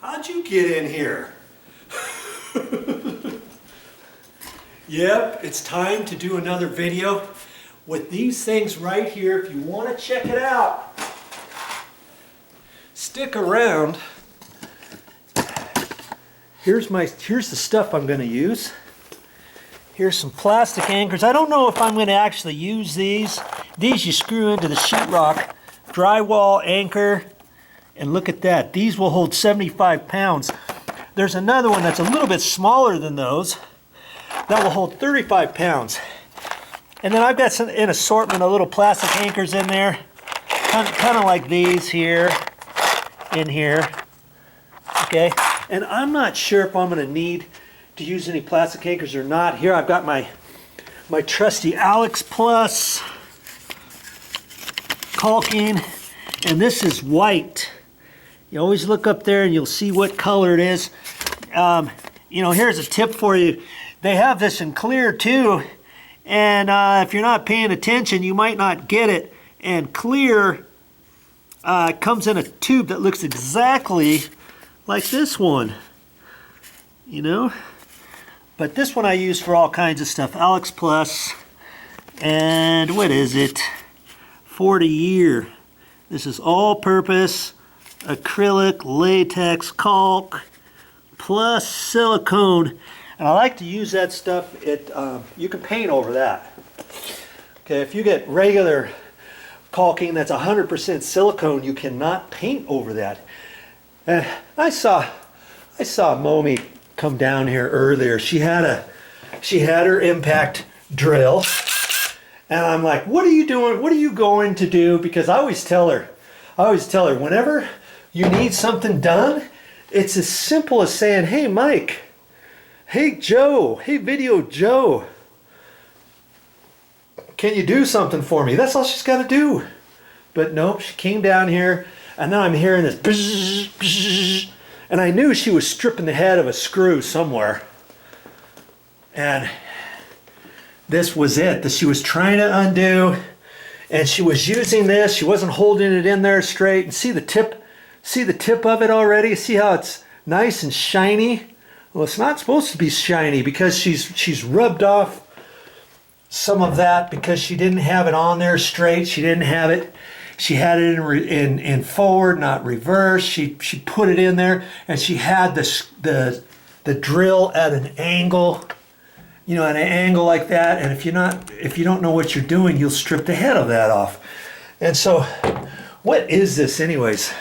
How'd you get in here? Yep, it's time to do another video with these things right here. If you want to check it out, stick around. Here's the stuff I'm going to use. Here's some plastic anchors. I don't know if I'm going to actually use these. These you screw into the sheetrock. Drywall anchor. And look at that. These will hold 75 pounds. There's another one that's a little bit smaller than those. That will hold 35 pounds. And then I've got an assortment of little plastic anchors in there. Kind of like these here. In here. Okay. And I'm not sure if I'm going to need to use any plastic anchors or not. Here I've got my trusty Alex Plus caulking, and this is white. You always look up there and you'll see what color it is. You know, here's a tip for you. They have this in clear too, and if you're not paying attention, you might not get it. And clear comes in a tube that looks exactly like this one, you know. But this one I use for all kinds of stuff. Alex Plus, and what is it? 40 year. This is all-purpose acrylic latex caulk plus silicone. And I like to use that stuff. You can paint over that. Okay, if you get regular caulking that's 100% silicone, you cannot paint over that. And I saw Momi come down here earlier. She had her impact drill, and I'm like, what are you doing? What are you going to do? Because I always tell her whenever you need something done, it's as simple as saying, hey Mike, hey Joe, hey Video Joe, can you do something for me? That's all she's got to do. But nope, she came down here, and now I'm hearing this bzz, bzz, and I knew she was stripping the head of a screw somewhere. And this was it that she was trying to undo, and she was using this. She wasn't holding it in there straight. And see the tip of it already? See how it's nice and shiny? Well, it's not supposed to be shiny because she's rubbed off some of that because she didn't have it on there straight. She didn't have it. She had it in forward, not reverse. She put it in there, and she had the drill at an angle, you know, at an angle like that. And if you don't know what you're doing, you'll strip the head of that off. And so, what is this, anyways?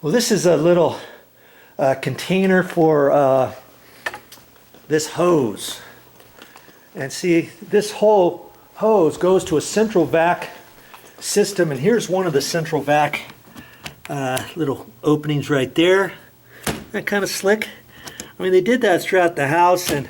Well, this is a little container for this hose. And see, this whole hose goes to a central vac system, and here's one of the central vac little openings right there. That kind of slick. I mean, they did that throughout the house, and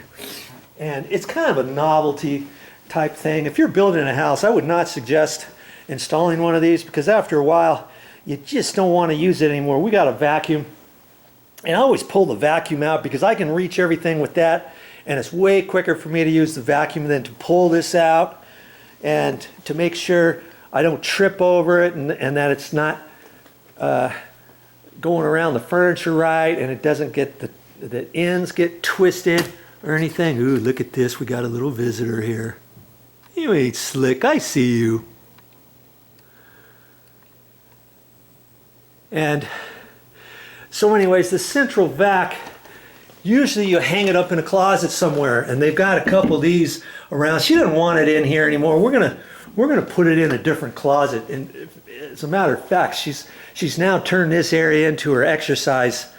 it's kind of a novelty type thing. If you're building a house, I would not suggest installing one of these, because after a while you just don't want to use it anymore. We got a vacuum, and I always pull the vacuum out because I can reach everything with that, and it's way quicker for me to use the vacuum than to pull this out and to make sure I don't trip over it, and that it's not going around the furniture right, and it doesn't get the ends get twisted or anything. Ooh, look at this. We got a little visitor here. You ain't slick. I see you. And so anyways, the central vac, usually you hang it up in a closet somewhere, and they've got a couple of these around. She doesn't want it in here anymore. We're gonna put it in a different closet. And as a matter of fact, she's now turned this area into her exercise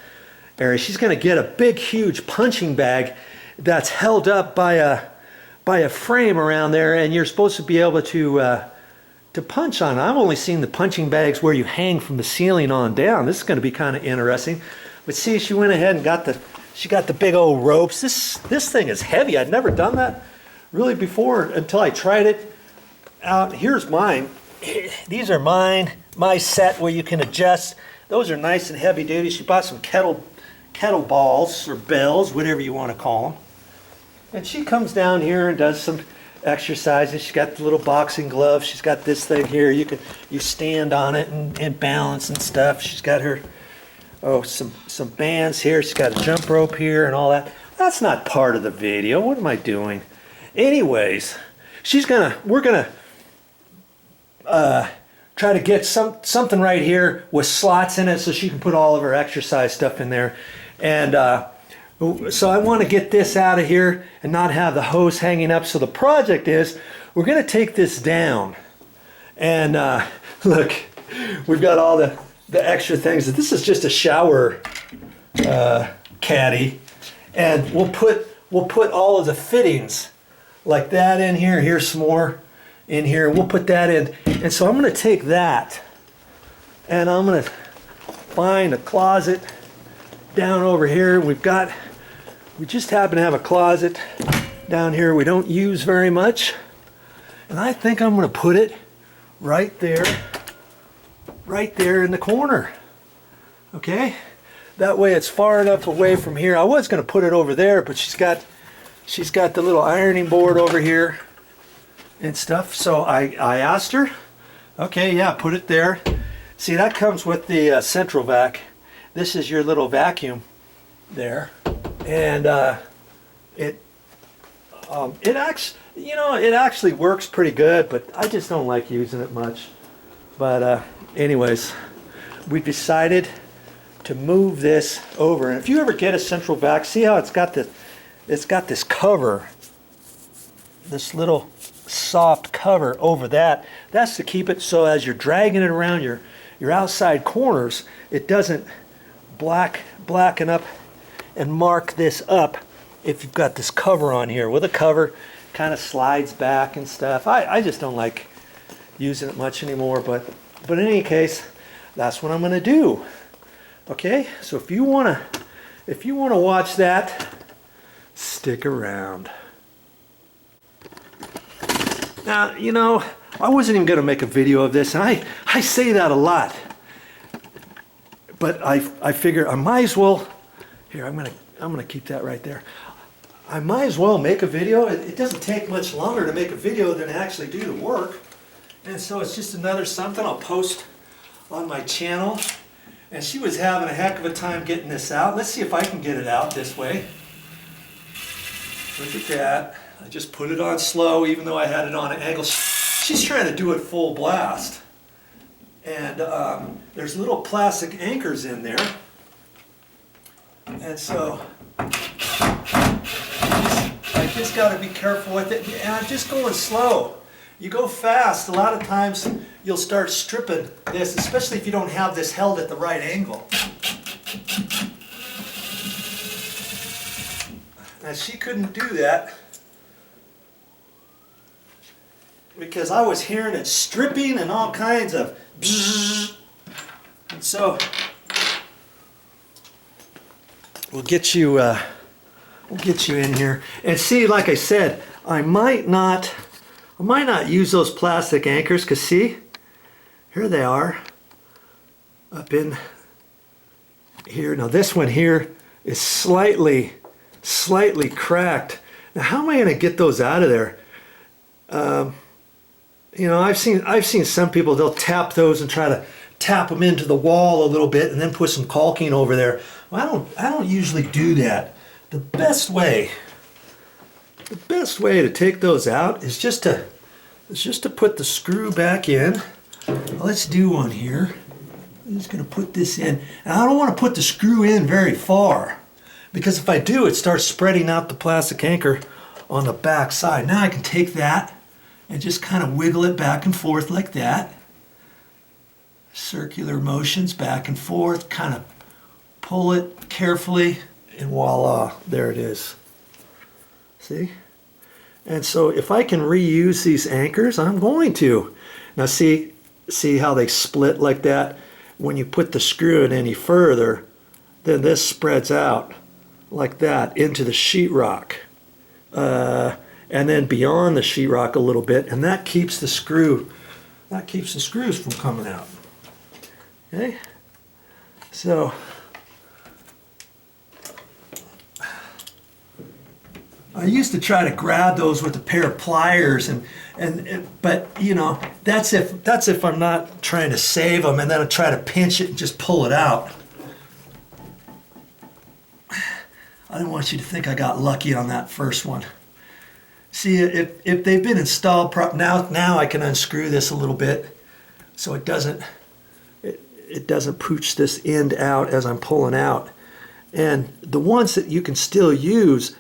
area. She's gonna get a big, huge punching bag that's held up by a frame around there, and you're supposed to be able to punch on it. I've only seen the punching bags where you hang from the ceiling on down. This is going to be kind of interesting. But see, she went ahead and got the big old ropes. This thing is heavy. I'd never done that really before until I tried it out. Here's mine. These are my set where you can adjust. Those are nice and heavy duty. She bought some kettle balls or bells, whatever you want to call them. And she comes down here and does some exercises. She's got the little boxing gloves. She's got this thing here. You stand on it and balance and stuff. She's got her Oh, some bands here. She's got a jump rope here and all that. That's not part of the video. What am I doing? Anyways, we're gonna try to get something right here with slots in it so she can put all of her exercise stuff in there. And so I want to get this out of here and not have the hose hanging up. So the project is we're going to take this down. And look, we've got all the extra things. This is just a shower caddy. And we'll put all of the fittings like that in here. Here's some more in here. And we'll put that in. And so I'm going to take that and I'm going to find a closet down over here. We just happen to have a closet down here we don't use very much. And I think I'm going to put it right there in the corner. Okay? That way it's far enough away from here. I was going to put it over there, but she's got the little ironing board over here and stuff. So I asked her, okay, yeah, put it there. See, that comes with the central vac. This is your little vacuum there, and it actually works pretty good, but I just don't like using it much. But anyways, we decided to move this over. And if you ever get a central vac, see how it's got this cover, this little soft cover over that. That's to keep it so as you're dragging it around your outside corners, it doesn't blacken up and mark this up if you've got this cover on here. With a cover, kind of slides back and stuff. I just don't like using it much anymore, but in any case, that's what I'm going to do. Okay, so if you want to watch that, stick around. Now, you know, I wasn't even going to make a video of this, and I say that a lot. But I figure I might as well. Here, I'm gonna keep that right there. I might as well make a video. It doesn't take much longer to make a video than actually do the work, and so it's just another something I'll post on my channel. And she was having a heck of a time getting this out. Let's see if I can get it out this way. Look at that. I just put it on slow, even though I had it on an angle. She's trying to do it full blast. And there's little plastic anchors in there. And so I just got to be careful with it. And I'm just going slow. You go fast, a lot of times you'll start stripping this, especially if you don't have this held at the right angle. Now she couldn't do that because I was hearing it stripping and all kinds of bzzz. And so we'll get you in here and see. Like I said, I might not use those plastic anchors, because see, here they are up in here. Now this one here is slightly cracked. Now how am I going to get those out of there? You know, I've seen some people, they'll tap those and try to tap them into the wall a little bit and then put some caulking over there. Well, I don't usually do that. The best way to take those out is just to put the screw back in. Let's do one here. I'm just going to put this in. And I don't want to put the screw in very far, because if I do, it starts spreading out the plastic anchor on the back side. Now I can take that and just kind of wiggle it back and forth like that. Circular motions back and forth, kind of pull it carefully, and voila, there it is. See? And so if I can reuse these anchors, I'm going to. Now see how they split like that? When you put the screw in any further, then this spreads out like that into the sheetrock. And then beyond the sheetrock a little bit, and that keeps the screws from coming out. Okay? So I used to try to grab those with a pair of pliers, but you know, that's if I'm not trying to save them, and then I try to pinch it and just pull it out. I didn't want you to think I got lucky on that first one. See, if they've been installed now I can unscrew this a little bit so it doesn't pooch this end out as I'm pulling out. And the ones that you can still use,